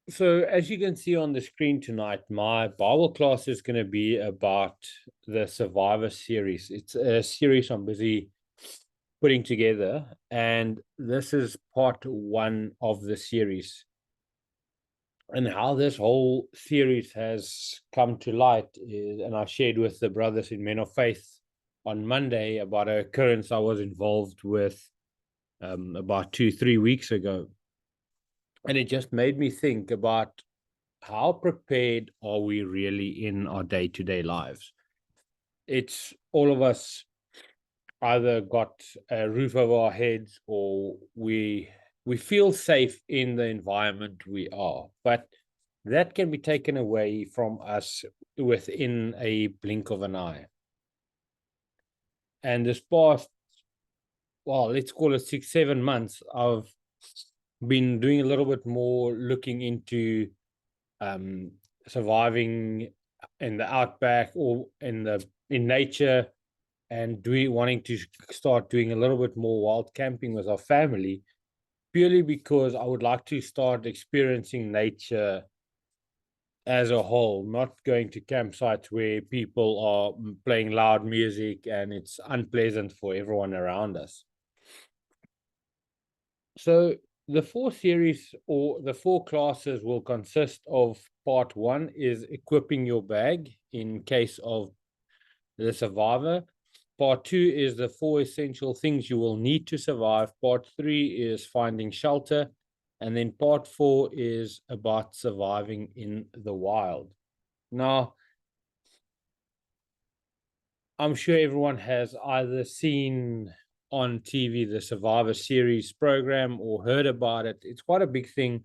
So, as you can see on the screen tonight, my Bible class is going to be about the Survivor series. It's a series I'm busy putting together, and this is part one of the series. And how this whole series has come to light is, and I shared with the brothers in Men of Faith on Monday about an occurrence I was involved with about 2, 3 weeks ago. And it just made me think about how prepared are we really in our day-to-day lives. It's all of us either got a roof over our heads, or we feel safe in the environment we are, but that can be taken away from us within a blink of an eye. And this past, well, let's call it 6, 7 months, I've been doing a little bit more looking into um, surviving in the outback or in nature, and wanting to start doing a little bit more wild camping with our family, purely because I would like to start experiencing nature as a whole, not going to campsites where people are playing loud music and it's unpleasant for everyone around us. So the four series or the four classes will consist of: part one is equipping your bag in case of the survivor. Part two is the four essential things you will need to survive. Part three is finding shelter. And then part four is about surviving in the wild. Now, I'm sure everyone has either seen on TV the Survivor Series program or heard about it. It's quite a big thing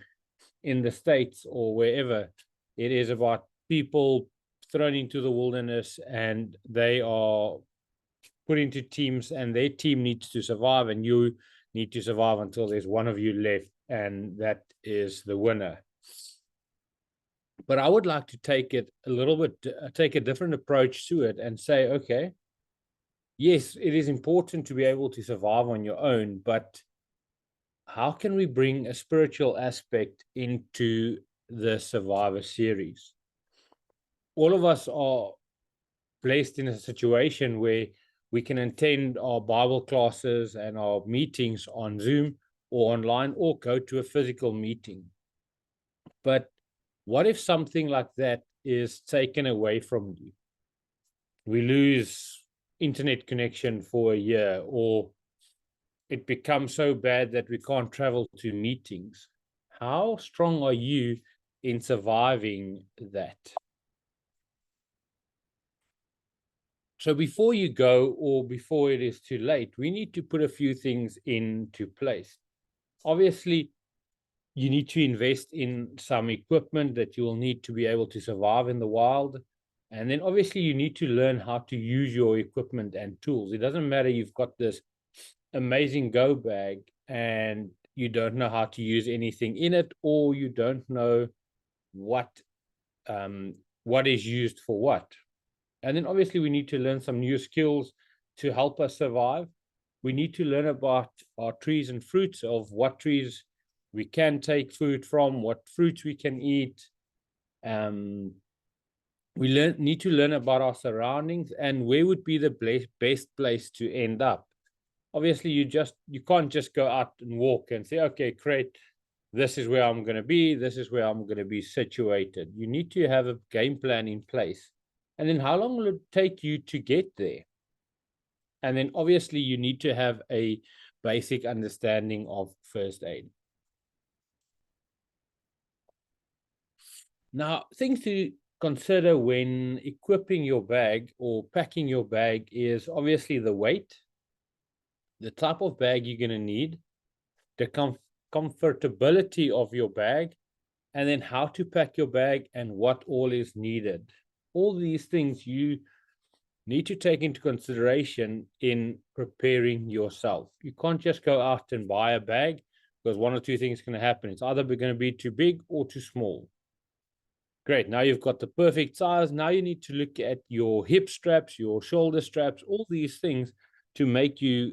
in the States or wherever. It is about people thrown into the wilderness, and they are put into teams, and their team needs to survive, and you need to survive until there's one of you left, and that is the winner. But I would like to take it a little bit, take a different approach to it and say, okay, yes, it is important to be able to survive on your own, but how can we bring a spiritual aspect into the Survivor series? All of us are placed in a situation where we can attend our Bible classes and our meetings on Zoom or online, or go to a physical meeting. But what if something like that is taken away from you? We lose internet connection for a year, or it becomes so bad that we can't travel to meetings. How strong are you in surviving that? So before you go, or before it is too late, we need to put a few things into place. Obviously, you need to invest in some equipment that you will need to be able to survive in the wild. And then obviously you need to learn how to use your equipment and tools. It doesn't matter you've got this amazing go bag and you don't know how to use anything in it, or you don't know what um, what is used for what. And then obviously we need to learn some new skills to help us survive. We need to learn about our trees and fruits, of what trees we can take food from, what fruits we can eat. Um, we need to learn about our surroundings and where would be the best place to end up. Obviously, you can't just go out and walk and say, okay, great, this is where I'm going to be, this is where I'm going to be situated. You need to have a game plan in place. And then how long will it take you to get there? And then obviously you need to have a basic understanding of first aid. Now, things to consider when equipping your bag or packing your bag is obviously the weight, the type of bag you're going to need, the comfortability of your bag, and then how to pack your bag and what all is needed. All these things you need to take into consideration in preparing yourself. You can't just go out and buy a bag, because one or two things can happen. It's either going to be too big or too small. Great. Now you've got the perfect size. Now you need to look at your hip straps, your shoulder straps, all these things to make you,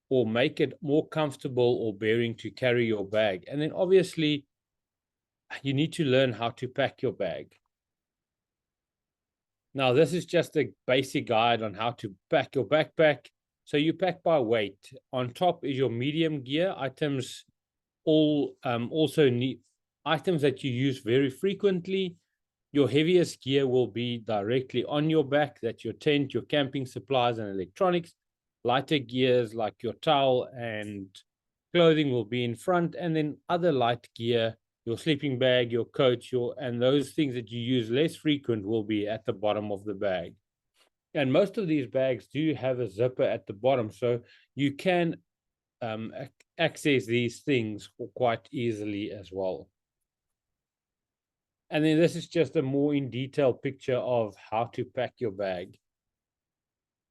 or make it more comfortable or bearing to carry your bag. And then obviously you need to learn how to pack your bag. Now, this is just a basic guide on how to pack your backpack. So you pack by weight. On top is your medium gear items, all also need items that you use very frequently. Your heaviest gear will be directly on your back. That's your tent, your camping supplies, and electronics. Lighter gears like your towel and clothing will be in front, and then other light gear, your sleeping bag, your coat, and those things that you use less frequent will be at the bottom of the bag. And most of these bags do have a zipper at the bottom, so you can access these things quite easily as well. And then this is just a more in detail picture of how to pack your bag.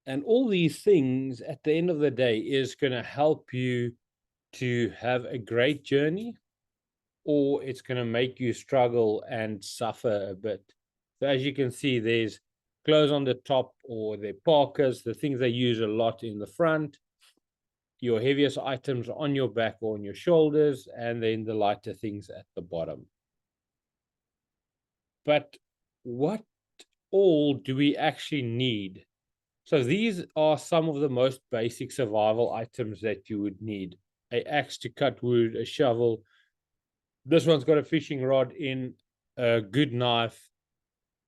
And all these things at the end of the day is going to help you to have a great journey, or it's going to make you struggle and suffer a bit. So as you can see, there's clothes on the top, or the parkas, the things they use a lot in the front, your heaviest items on your back or on your shoulders, and then the lighter things at the bottom. But what all do we actually need? So these are some of the most basic survival items that you would need. An axe to cut wood, a shovel. This one's got a fishing rod in, a good knife,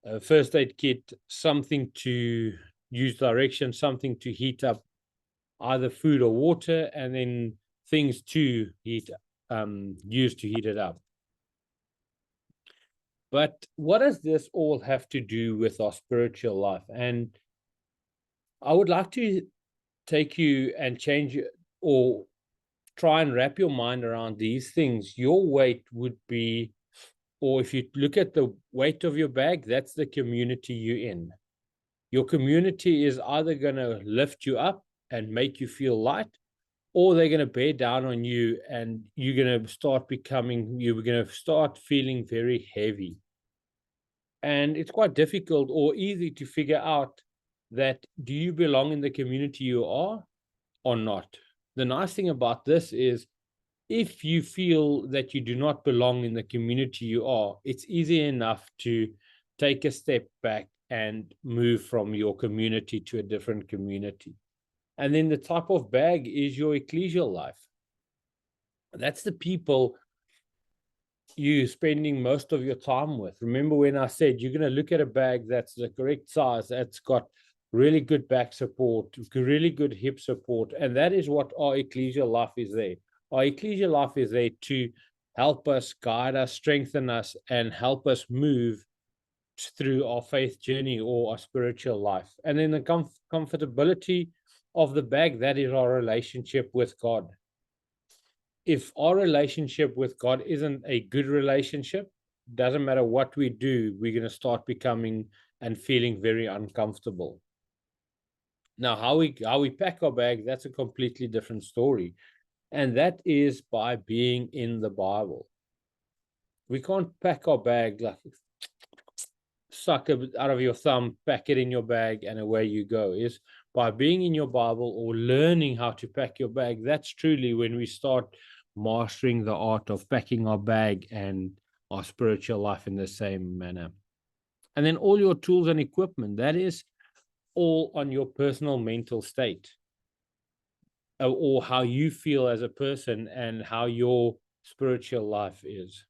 a first aid kit, something to use direction, something to heat up either food or water, and then things to heat, use to heat it up. But what does this all have to do with our spiritual life? And I would like to take you and change or try and wrap your mind around these things. Your weight would be, or if you look at the weight of your bag, that's the community you're in. Your community is either going to lift you up and make you feel light, or they're going to bear down on you, and you're going to start feeling very heavy. And it's quite difficult or easy to figure out that, do you belong in the community you are or not? The nice thing about this is, if you feel that you do not belong in the community you are, it's easy enough to take a step back and move from your community to a different community. And then the type of bag is your ecclesial life. That's the people you spending most of your time with. Remember when I said you're going to look at a bag that's the correct size, that's got really good back support, really good hip support, and that is what our ecclesial life is there. Our ecclesial life is there to help us, guide us, strengthen us, and help us move through our faith journey or our spiritual life. And then the comfortability of the bag, that is our relationship with God. If our relationship with God isn't a good relationship, doesn't matter what we do, we're going to start becoming and feeling very uncomfortable. Now, how we pack our bag, that's a completely different story. And that is by being in the Bible. We can't pack our bag like suck it out of your thumb, pack it in your bag, and away you go. Is by being in your Bible or learning how to pack your bag. That's truly when we start mastering the art of packing our bag and our spiritual life in the same manner. And then all your tools and equipment, that is all on your personal mental state, or how you feel as a person and how your spiritual life is.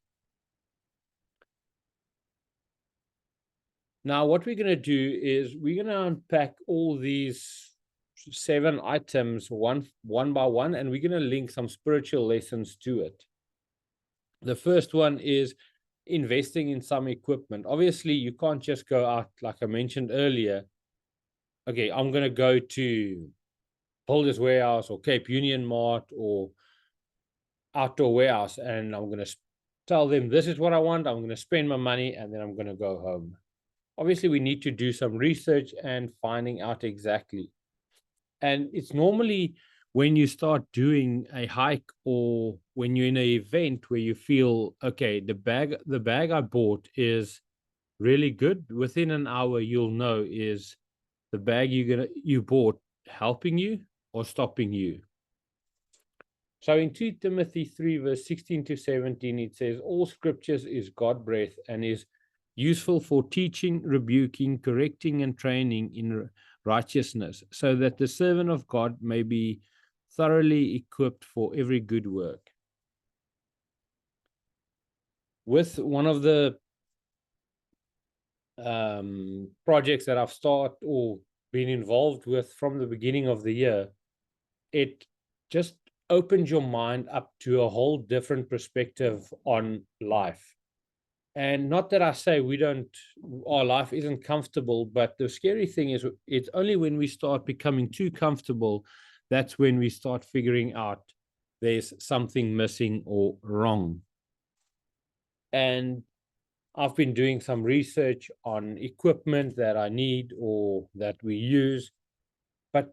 Now, what we're going to do is we're going to unpack all these 7 items one by one, and we're going to link some spiritual lessons to it. The first one is investing in some equipment. Obviously, you can't just go out, like I mentioned earlier. Okay, I'm going to go to Builders Warehouse or Cape Union Mart or Outdoor Warehouse, and I'm going to tell them this is what I want. I'm going to spend my money, and then I'm going to go home. Obviously, we need to do some research and finding out exactly. And it's normally when you start doing a hike or when you're in an event where you feel, okay, the bag I bought is really good. Within an hour, you'll know, is the bag you bought helping you or stopping you. So in 2 Timothy 3, verse 16 to 17, it says, all scriptures is God-breathed and is useful for teaching, rebuking, correcting, and training in righteousness, so that the servant of God may be thoroughly equipped for every good work. With one of the projects that I've started or been involved with from the beginning of the year, it just opens your mind up to a whole different perspective on life. And not that I say our life isn't comfortable, but the scary thing is it's only when we start becoming too comfortable, that's when we start figuring out there's something missing or wrong. And I've been doing some research on equipment that I need or that we use, but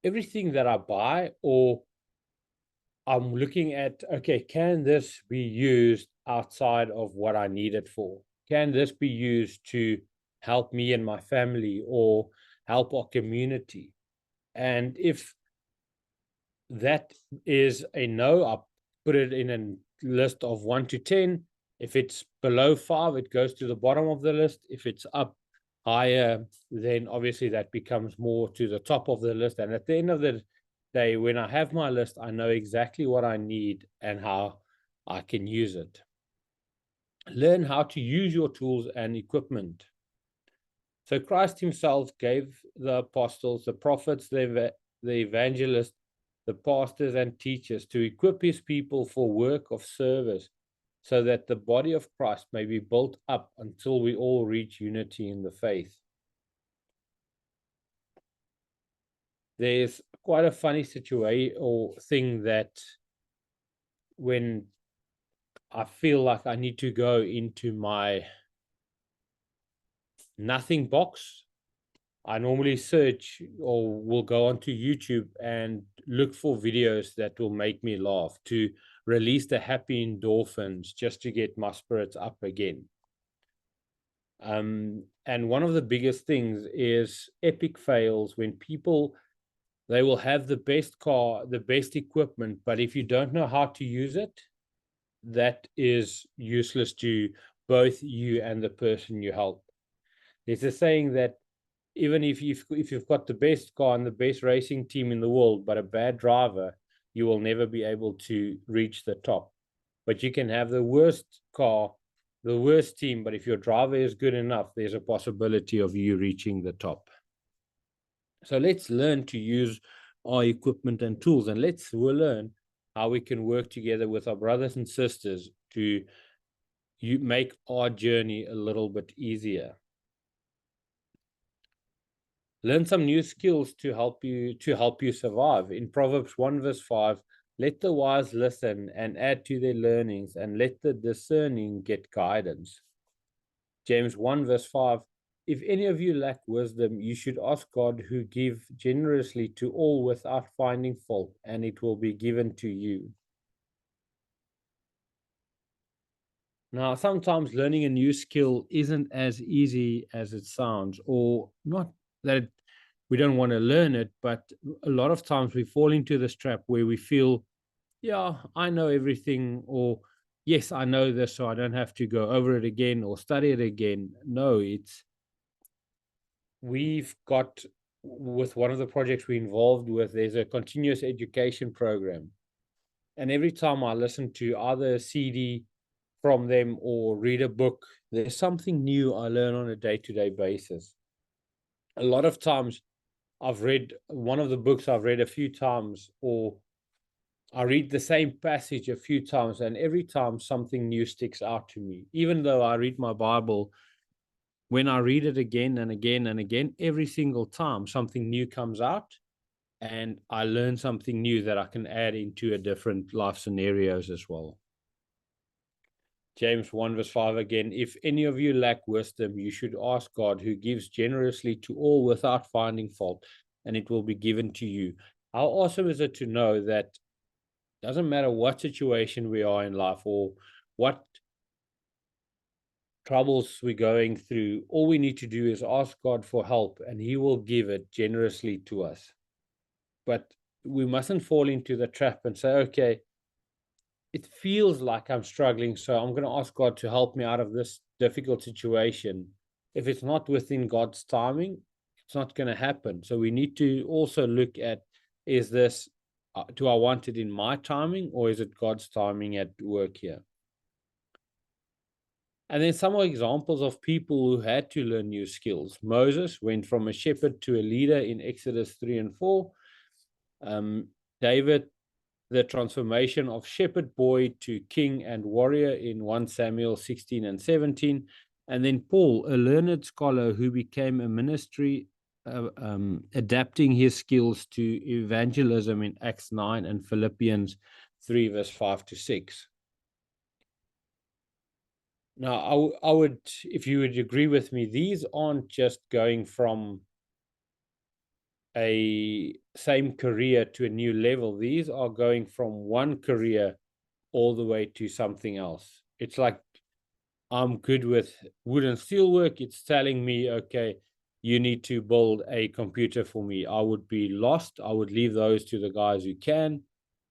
everything that I buy, or I'm looking at, okay, can this be used outside of what I need it for? Can this be used to help me and my family or help our community? And if that is a no, I put it in a list of 1 to 10. If it's below 5, it goes to the bottom of the list. If it's up higher, then obviously that becomes more to the top of the list. And at the end of the day, when I have my list, I know exactly what I need and how I can use it. Learn how to use your tools and equipment. So Christ himself gave the apostles, the prophets, the evangelists, the pastors and teachers to equip his people for work of service, so that the body of Christ may be built up until we all reach unity in the faith. There's quite a funny situation or thing that when I feel like I need to go into my nothing box, I normally search or will go onto YouTube and look for videos that will make me laugh, to release the happy endorphins, just to get my spirits up again. And one of the biggest things is epic fails, when people, they will have the best car, the best equipment, but if you don't know how to use it, that is useless to both you and the person you help. There's a saying that even if you've got the best car and the best racing team in the world, but a bad driver, you will never be able to reach the top. But you can have the worst car, the worst team, but if your driver is good enough, there's a possibility of you reaching the top. So let's learn to use our equipment and tools, and we'll learn how we can work together with our brothers and sisters to make our journey a little bit easier. Learn some new skills to help you survive. In Proverbs 1 verse 5, let the wise listen and add to their learnings, and let the discerning get guidance. James 1 verse 5, if any of you lack wisdom, you should ask God, who gives generously to all without finding fault, and it will be given to you. Now, sometimes learning a new skill isn't as easy as it sounds, or not that we don't want to learn it, but a lot of times we fall into this trap where we feel, yeah, I know everything, or yes, I know this, so I don't have to go over it again or study it again. No, we've got, with one of the projects we're involved with, there's a continuous education program. And every time I listen to either a CD from them or read a book, there's something new I learn on a day-to-day basis. A lot of times I've read one of the books I've read a few times, or I read the same passage a few times, and every time something new sticks out to me. Even though I read my Bible, when I read it again and again and again, every single time something new comes out, and I learn something new that I can add into a different life scenarios as well. James 1 verse 5 again, if any of you lack wisdom, you should ask God, who gives generously to all without finding fault, and it will be given to you. How awesome is it to know that doesn't matter what situation we are in life or what troubles we're going through, all we need to do is ask God for help, and he will give it generously to us. But we mustn't fall into the trap and say, okay, it feels like I'm struggling, so I'm going to ask God to help me out of this difficult situation. If it's not within God's timing, it's not going to happen. So we need to also look at, is this, do I want it in my timing, or is it God's timing at work here? And then some examples of people who had to learn new skills. Moses went from a shepherd to a leader in Exodus 3 and 4. David, the transformation of shepherd boy to king and warrior in 1 Samuel 16 and 17. And then Paul, a learned scholar who became a ministry, adapting his skills to evangelism in Acts 9 and Philippians 3, verse 5 to 6. Now, I would, if you would agree with me, these aren't just going from a same career to a new level. These are going from one career all the way to something else. It's like, I'm good with wood and steel work. It's telling me, okay, you need to build a computer for me. I would be lost. I would leave those to the guys who can.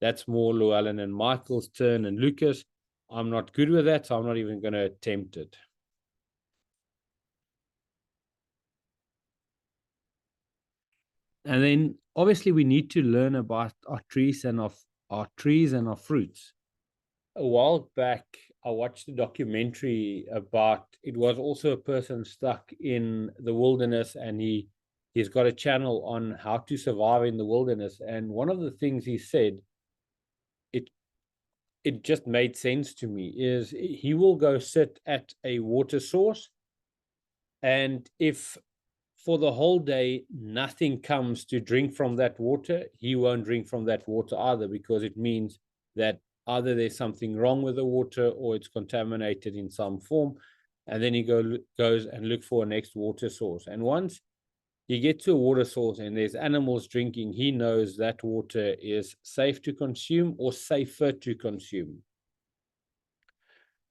That's more Llewellyn and Michael's turn, and Lucas. I'm not good with that, so I'm not even going to attempt it. And then obviously we need to learn about our trees and our fruits. A while back, I watched a documentary about, it was also a person stuck in the wilderness, and he's got a channel on how to survive in the wilderness. And one of the things he said, it just made sense to me, is he will go sit at a water source, and if for the whole day nothing comes to drink from that water, he won't drink from that water either, because it means that either there's something wrong with the water or it's contaminated in some form. And then he goes and look for a next water source. And once you get to a water source and there's animals drinking, he knows that water is safe to consume or safer to consume.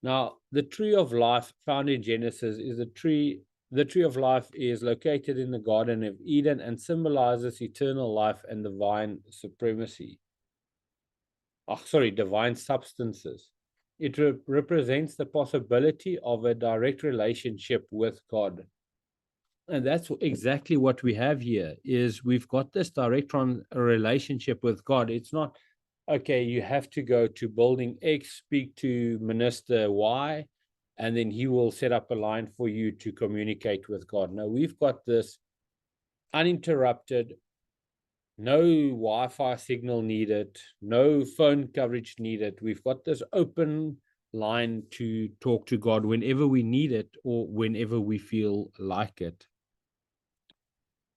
Now, the tree of life found in Genesis is the tree of life is located in the Garden of Eden and symbolizes eternal life and divine supremacy. Divine substances. It represents the possibility of a direct relationship with God. And that's exactly what we have here, is we've got this direct relationship with God. It's not, okay, you have to go to building X, speak to Minister Y, and then he will set up a line for you to communicate with God. No, we've got this uninterrupted, no Wi-Fi signal needed, no phone coverage needed. We've got this open line to talk to God whenever we need it or whenever we feel like it.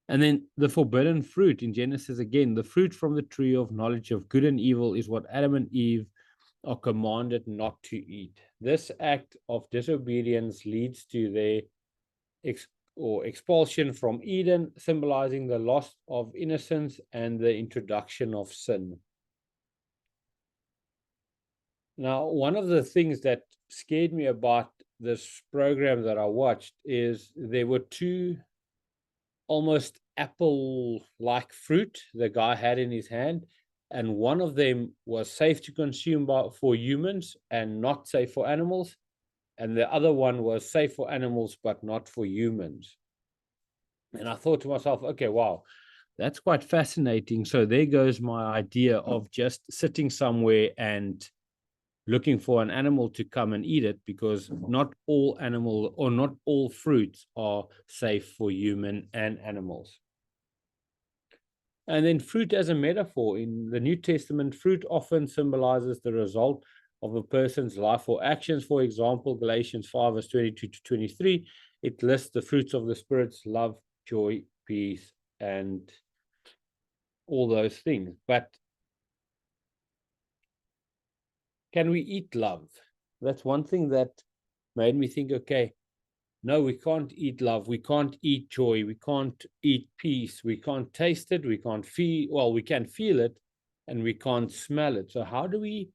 And then the forbidden fruit in Genesis, again, the fruit from the tree of knowledge of good and evil is what Adam and Eve are commanded not to eat. This act of disobedience leads to their expulsion from Eden, symbolizing the loss of innocence and the introduction of sin. Now, one of the things that scared me about this program that I watched is there were two almost apple-like fruit the guy had in his hand, and one of them was safe to consume for humans and not safe for animals, and the other one was safe for animals but not for humans. And I thought to myself, okay, wow, that's quite fascinating. So there goes my idea of just sitting somewhere and looking for an animal to come and eat it, because not all fruits are safe for human and animals. And then fruit as a metaphor. In the New Testament, fruit often symbolizes the result of a person's life or actions. For example, Galatians 5, verse 22 to 23, it lists the fruits of the spirits: love, joy, peace, and all those things. But can we eat love? That's one thing that made me think, okay, no, we can't eat love. We can't eat joy. We can't eat peace. We can't taste it. We can't feel, well, we can feel it and we can't smell it. So how do we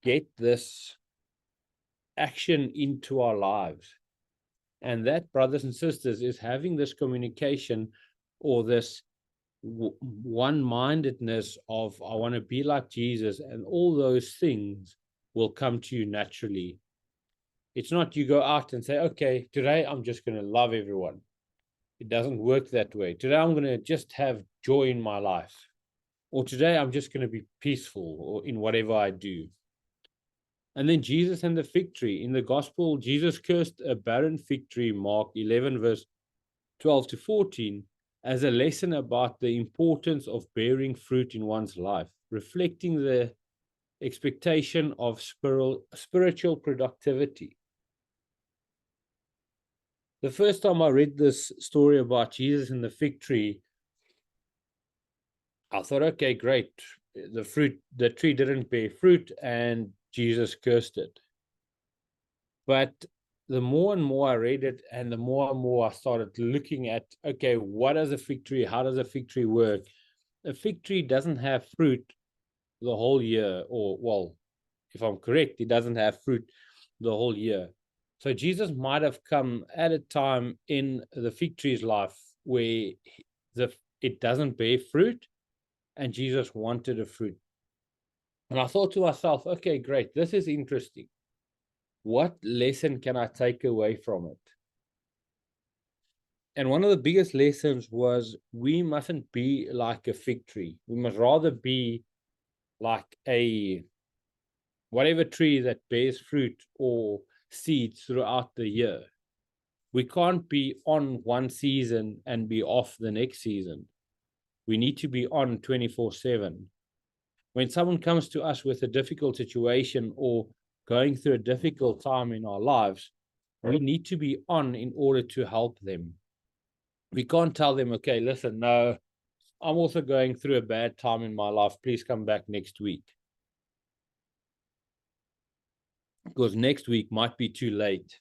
get this action into our lives? And that, brothers and sisters, is having this communication or this one-mindedness of, I want to be like Jesus, and all those things will come to you naturally. It's not you go out and say, okay, today I'm just going to love everyone. It doesn't work that way. Today I'm going to just have joy in my life. Or today I'm just going to be peaceful or in whatever I do. And then Jesus and the fig tree. In the gospel, Jesus cursed a barren fig tree, Mark 11, verse 12 to 14, as a lesson about the importance of bearing fruit in one's life, reflecting the expectation of spiritual productivity. The first time I read this story about Jesus and the fig tree, I thought, okay, great. The tree didn't bear fruit and Jesus cursed it. But the more and more I read it, and the more and more I started looking at, okay, what is a fig tree? How does a fig tree work? A fig tree doesn't have fruit the whole year, or, well, if I'm correct, it doesn't have fruit the whole year. So Jesus might have come at a time in the fig tree's life where it doesn't bear fruit, and Jesus wanted a fruit. And I thought to myself, okay, great, this is interesting. What lesson can I take away from it? And one of the biggest lessons was we mustn't be like a fig tree. We must rather be like a whatever tree that bears fruit or seeds throughout the year. We can't be on one season and be off the next season. We need to be on 24/7. When someone comes to us with a difficult situation or going through a difficult time in our lives, we need to be on in order to help them. We can't tell them, okay, listen, no, I'm also going through a bad time in my life. Please come back next week. Because next week might be too late.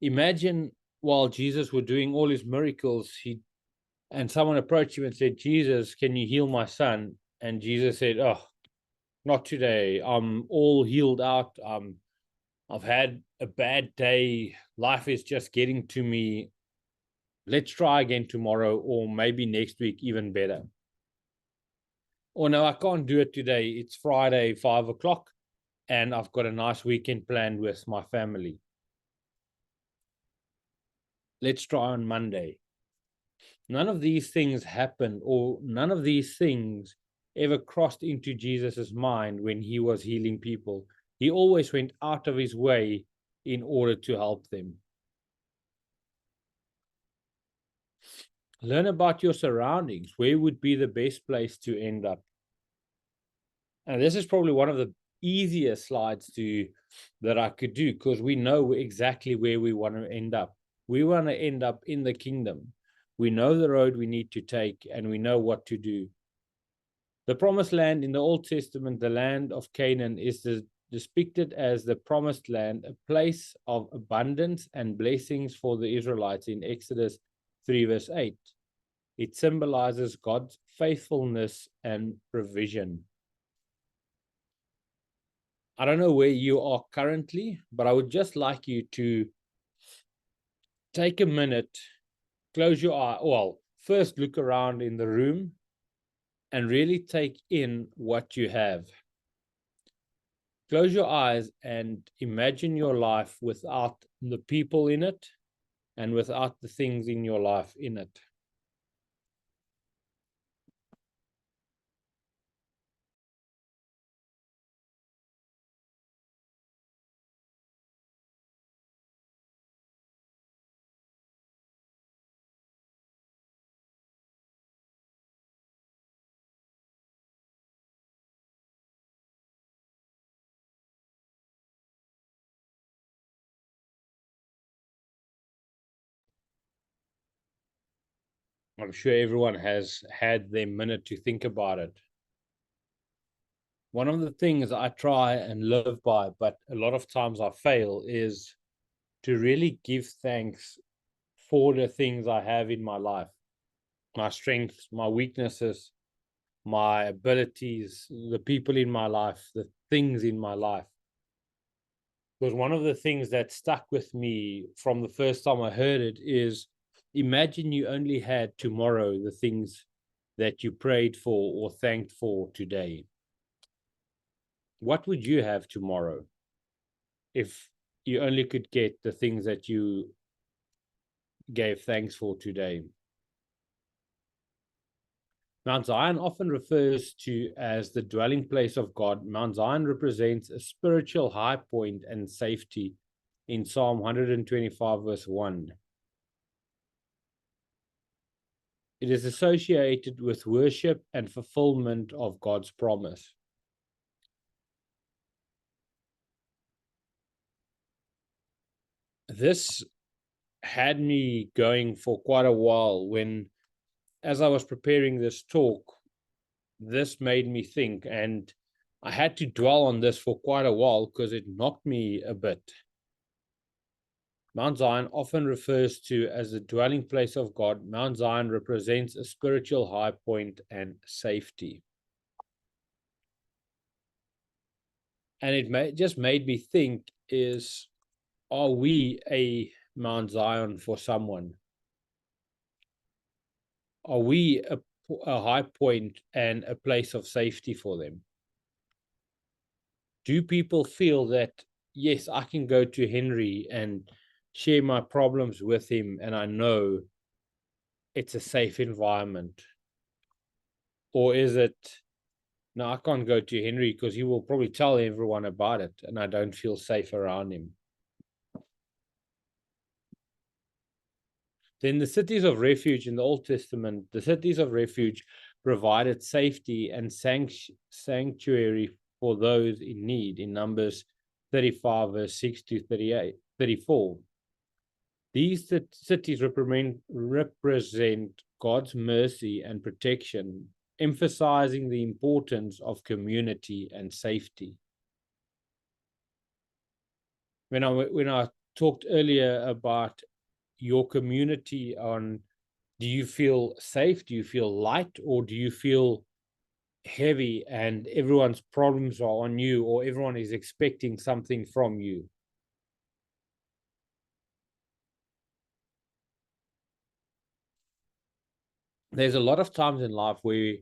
Imagine while Jesus was doing all his miracles, and someone approached him and said, Jesus, can you heal my son? And Jesus said, oh, not today. I'm all healed out. I've had a bad day. Life is just getting to me. Let's try again tomorrow, or maybe next week, even better. Or no, I can't do it today. It's Friday, 5 o'clock, and I've got a nice weekend planned with my family. Let's try on Monday. None of these things happened, or none of these things ever crossed into Jesus's mind when he was healing people. He always went out of his way in order to help them. Learn about your surroundings. Where would be the best place to end up? And this is probably one of the easiest slides that I could do, because we know exactly where we want to end up. We want to end up in the kingdom. We know the road we need to take, and we know what to do. The promised land in the Old Testament, the land of Canaan, is depicted as the promised land, a place of abundance and blessings for the Israelites in Exodus 3 verse 8. It symbolizes God's faithfulness and provision. I don't know where you are currently, but I would just like you to take a minute, close your eye. Well, first look around in the room and really take in what you have. Close your eyes and imagine your life without the people in it and without the things in your life in it. I'm sure everyone has had their minute to think about it. One of the things I try and live by, but a lot of times I fail, is to really give thanks for the things I have in my life, my strengths, my weaknesses, my abilities, the people in my life, the things in my life. Because one of the things that stuck with me from the first time I heard it is Imagine you only had tomorrow the things that you prayed for or thanked for today. What would you have tomorrow if you only could get the things that you gave thanks for today? Mount Zion often refers to as the dwelling place of God. Mount Zion represents a spiritual high point and safety in Psalm 125, verse 1. It is associated with worship and fulfillment of God's promise. This had me going for quite a while when, as I was preparing this talk, this made me think, and I had to dwell on this for quite a while because it knocked me a bit. Mount Zion often refers to as the dwelling place of God. Mount Zion represents a spiritual high point and safety. And it just made me think, are we a Mount Zion for someone? Are we a high point and a place of safety for them? Do people feel that, yes, I can go to Hendri and share my problems with him, and I know it's a safe environment? Or is it, no, I can't go to Hendri because he will probably tell everyone about it, and I don't feel safe around him? Then the cities of refuge in the Old Testament, the cities of refuge provided safety and sanctuary for those in need in Numbers 35, verse 6 to 34. These cities represent God's mercy and protection, emphasizing the importance of community and safety. When I talked earlier about your community, on do you feel safe, do you feel light, or do you feel heavy and everyone's problems are on you, or everyone is expecting something from you? There's a lot of times in life where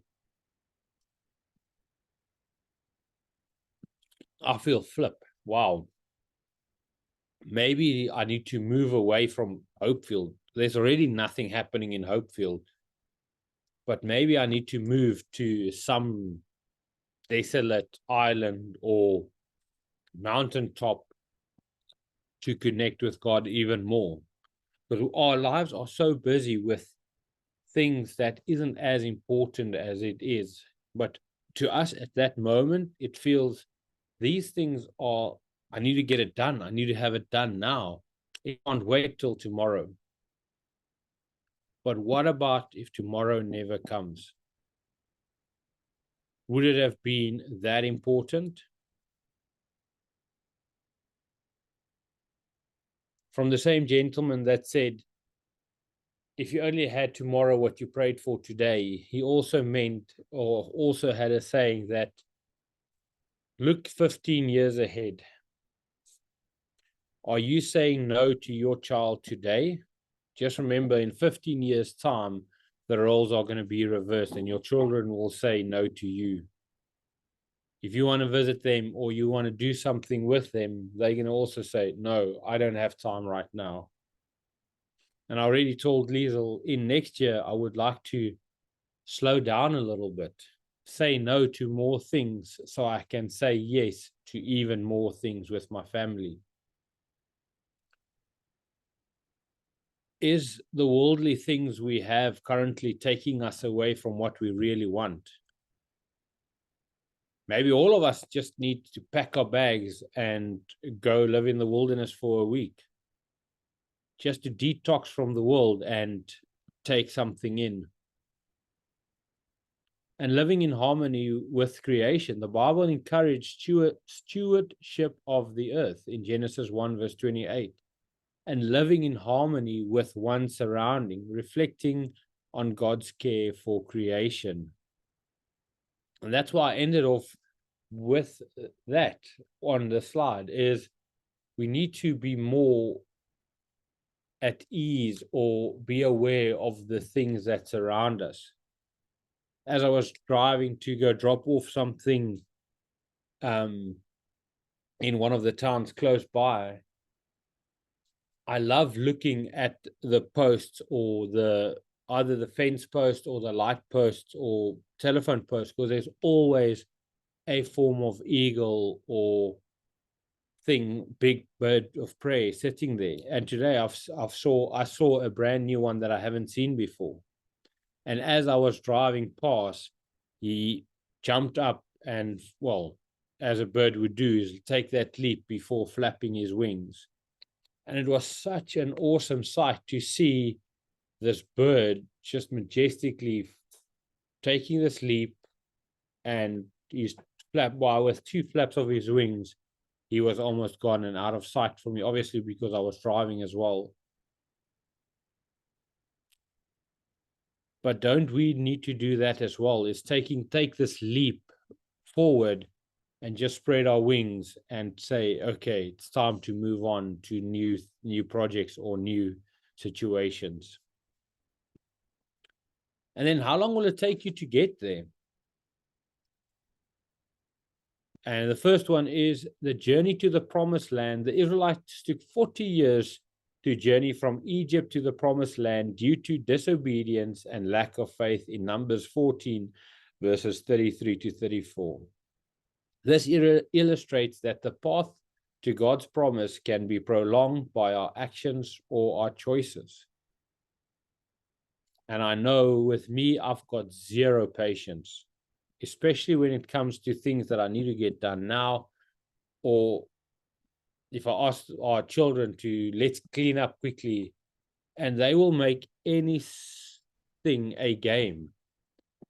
I feel flip, wow, maybe I need to move away from Hopefield. There's already nothing happening in Hopefield, but maybe I need to move to some desolate island or mountaintop to connect with God even more. Because our lives are so busy with things that isn't as important as it is. But to us at that moment, it feels these things are, I need to get it done. I need to have it done now. It can't wait till tomorrow. But what about if tomorrow never comes? Would it have been that important? From the same gentleman that said, if you only had tomorrow what you prayed for today, he also meant, or also had a saying that, look 15 years ahead. Are you saying no to your child today? Just remember, in 15 years' time, the roles are going to be reversed and your children will say no to you. If you want to visit them or you want to do something with them, they're going to also say, no, I don't have time right now. And I already told Liesel, in next year, I would like to slow down a little bit, say no to more things so I can say yes to even more things with my family. Is the worldly things we have currently taking us away from what we really want? Maybe all of us just need to pack our bags and go live in the wilderness for a week, just to detox from the world and take something in. And living in harmony with creation. The Bible encouraged stewardship of the earth in Genesis 1, verse 28. And living in harmony with one's surrounding, reflecting on God's care for creation. And that's why I ended off with that on the slide, is we need to be more at ease or be aware of the things that surround us. As I was driving to go drop off something in one of the towns close by, I love looking at the posts or either the fence post or the light posts or telephone posts, because there's always a form of eagle or big bird of prey sitting there. And today I saw a brand new one that I haven't seen before. And as I was driving past, he jumped up and, well, as a bird would do, is take that leap before flapping his wings. And it was such an awesome sight to see this bird just majestically taking this leap, and he's with two flaps of his wings, he was almost gone and out of sight for me, obviously because I was driving as well. But don't we need to do that as well? Is take this leap forward and just spread our wings and say, okay, it's time to move on to new projects or new situations. And then how long will it take you to get there? And the first one is the journey to the promised land. The Israelites took 40 years to journey from Egypt to the promised land due to disobedience and lack of faith in Numbers 14, verses 33 to 34. This illustrates that the path to God's promise can be prolonged by our actions or our choices. And I know with me, I've got zero patience, especially when it comes to things that I need to get done now. Or if I ask our children to let's clean up quickly, and they will make anything a game.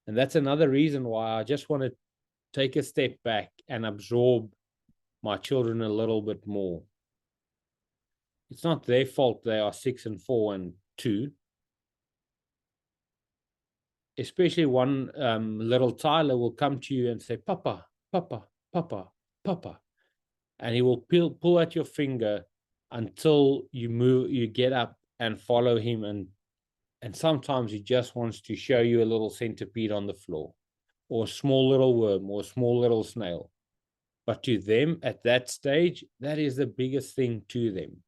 And that's another reason why I just want to take a step back and absorb my children a little bit more. It's not their fault they are 6 and 4 and 2. Especially one little Tyler will come to you and say, Papa, Papa, Papa, Papa. And he will pull at your finger until you get up and follow him. And sometimes he just wants to show you a little centipede on the floor, or a small little worm, or a small little snail. But to them at that stage, that is the biggest thing to them.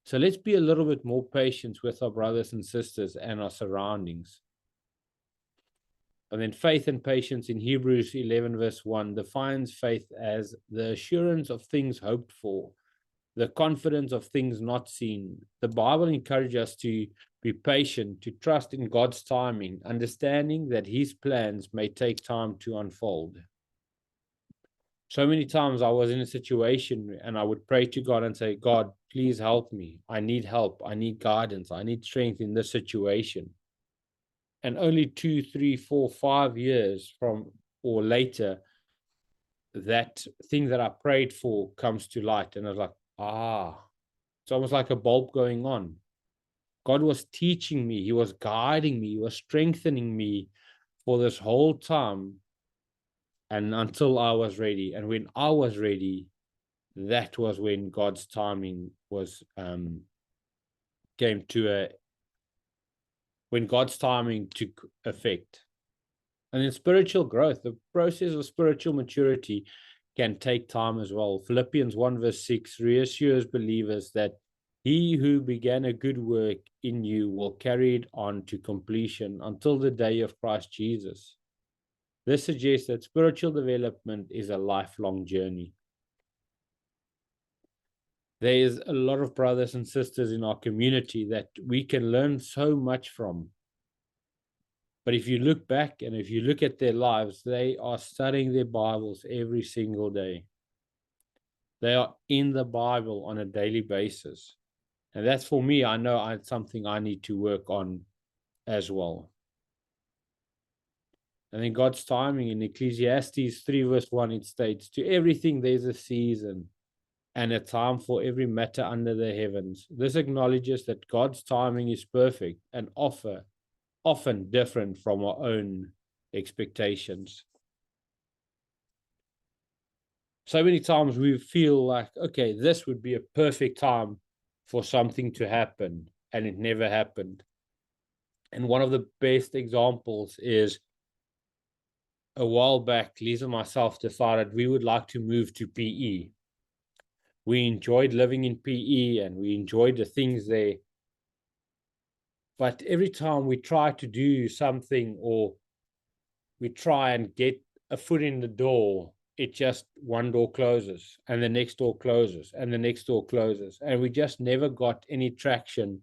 So let's be a little bit more patient with our brothers and sisters and our surroundings. And then faith and patience in Hebrews 11, verse 1 defines faith as the assurance of things hoped for, the confidence of things not seen. The Bible encourages us to be patient, to trust in God's timing, understanding that his plans may take time to unfold. So many times I was in a situation and I would pray to God and say, God, please help me. I need help. I need guidance. I need strength in this situation. And only 2, 3, 4, 5 years from or later, that thing that I prayed for comes to light. And I was like, it's almost like a bulb going on. God was teaching me. He was guiding me. He was strengthening me for this whole time. And until I was ready. And when I was ready, that was when God's timing was when God's timing took effect. And in spiritual growth, the process of spiritual maturity can take time as well. Philippians 1 verse 6 reassures believers that he who began a good work in you will carry it on to completion until the day of Christ Jesus. This suggests that spiritual development is a lifelong journey. There is a lot of brothers and sisters in our community that we can learn so much from. But if you look back and if you look at their lives, they are studying their Bibles every single day. They are in the Bible on a daily basis. And that's, for me, I know it's something I need to work on as well. And in God's timing, in Ecclesiastes 3 verse 1, it states, to everything there's a season and a time for every matter under the heavens. This acknowledges that God's timing is perfect and often different from our own expectations. So many times we feel like, okay, this would be a perfect time for something to happen, and it never happened. And one of the best examples is a while back, Lisa and myself decided we would like to move to PE. We enjoyed living in PE and we enjoyed the things there. But every time we try to do something or we try and get a foot in the door, it just one door closes and the next door closes and the next door closes. And we just never got any traction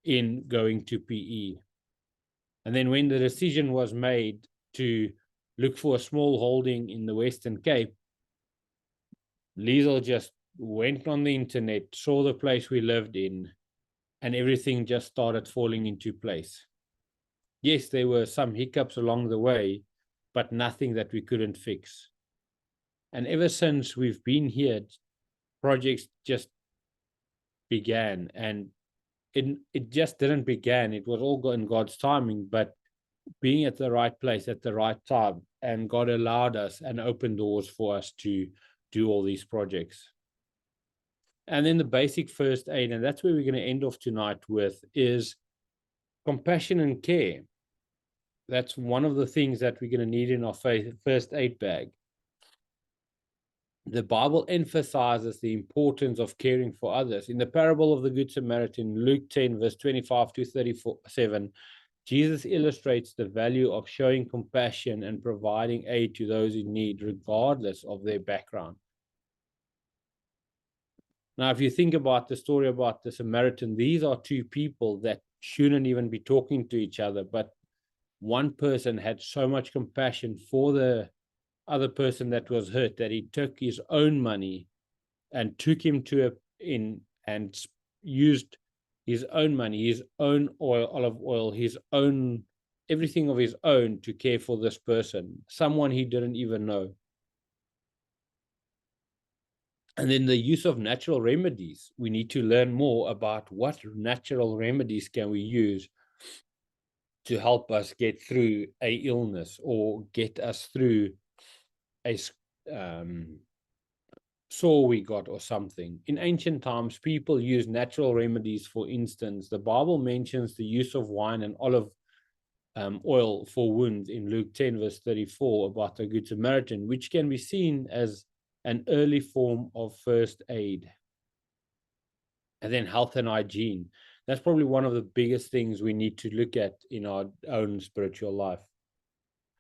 in going to PE. And then when the decision was made to look for a small holding in the Western Cape, Liesel just went on the internet, saw the place we lived in, and everything just started falling into place. Yes, there were some hiccups along the way, but nothing that we couldn't fix. And ever since we've been here, projects just began, and it just didn't begin. It was all in God's timing, but being at the right place at the right time, and God allowed us and opened doors for us to do all these projects. And then the basic first aid, and that's where we're going to end off tonight with, is compassion and care. That's one of the things that we're going to need in our first aid bag. The Bible emphasizes the importance of caring for others. In the parable of the Good Samaritan, Luke 10, verse 25 to 37, Jesus illustrates the value of showing compassion and providing aid to those in need, regardless of their background. Now, if you think about the story about the Samaritan, these are two people that shouldn't even be talking to each other, but one person had so much compassion for the other person that was hurt that he took his own money and took him to and used his own money, his own olive oil, his own everything of his own to care for this person, someone he didn't even know. And then the use of natural remedies. We need to learn more about what natural remedies can we use to help us get through a illness or get us through a sore we got or something. In ancient times, people used natural remedies. For instance, the Bible mentions the use of wine and olive oil for wounds in Luke 10, verse 34, about the Good Samaritan, which can be seen as an early form of first aid. And then health and hygiene. That's probably one of the biggest things we need to look at in our own spiritual life.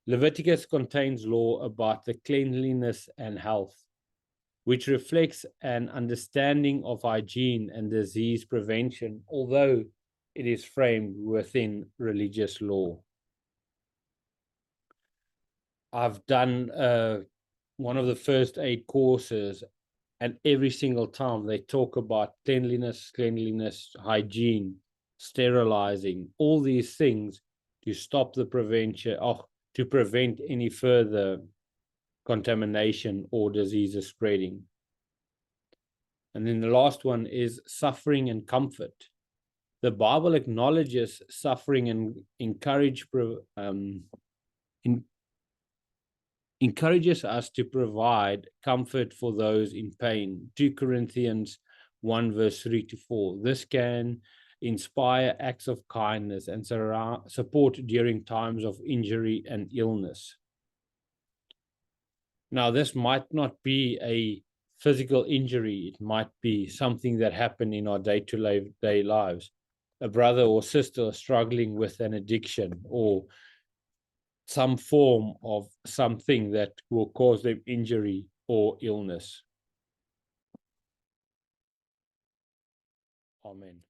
Leviticus contains law about the cleanliness and health, which reflects an understanding of hygiene and disease prevention, although it is framed within religious law. I've done one of the first aid courses, and every single time they talk about cleanliness, hygiene, sterilizing, all these things to stop the prevention, to prevent any further contamination or diseases spreading. And then the last one is suffering and comfort. The Bible acknowledges suffering and encourages us to provide comfort for those in pain. 2 Corinthians 1, verse 3 to 4. This can inspire acts of kindness and support during times of injury and illness. Now, this might not be a physical injury. It might be something that happened in our day-to-day lives. A brother or sister struggling with an addiction or some form of something that will cause them injury or illness. Amen.